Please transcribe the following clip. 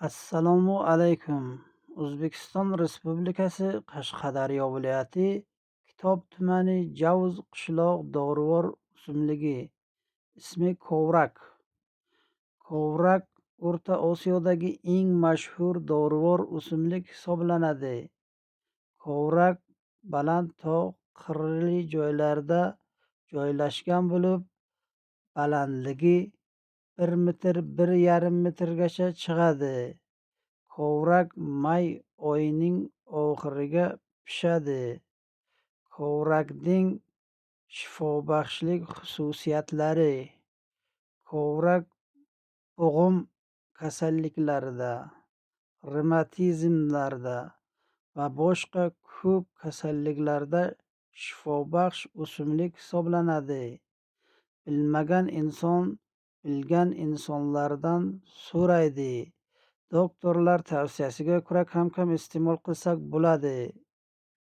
Assalomu alaykum. O'zbekiston Respublikasi Qashqadaryo viloyati Kitob tumani Javuz qishloq dorivor o'simligi. Ismi kovrak. Kovrak O'rta Osiyodagi eng mashhur dorivor o'simlik hisoblanadi. Kovrak baland tog' qirrali joylarda joylashgan bo'lib, balandligi 1 metr 1,5 metrgacha chiqadi. Kovrak may oyining oxiriga pishadi. Kovrakning shifobaxshlik xususiyatlari: kovrak bo'g'im kasalliklarida, revmatizmlarda va boshqa ko'p kasalliklarda shifobaxsh o'simlik hisoblanadi. Bilmagan inson bilgan insonlardan so'raydi. Doktorlar tavsiyasiga ko'ra kam-kam iste'mol qilsak bo'ladi.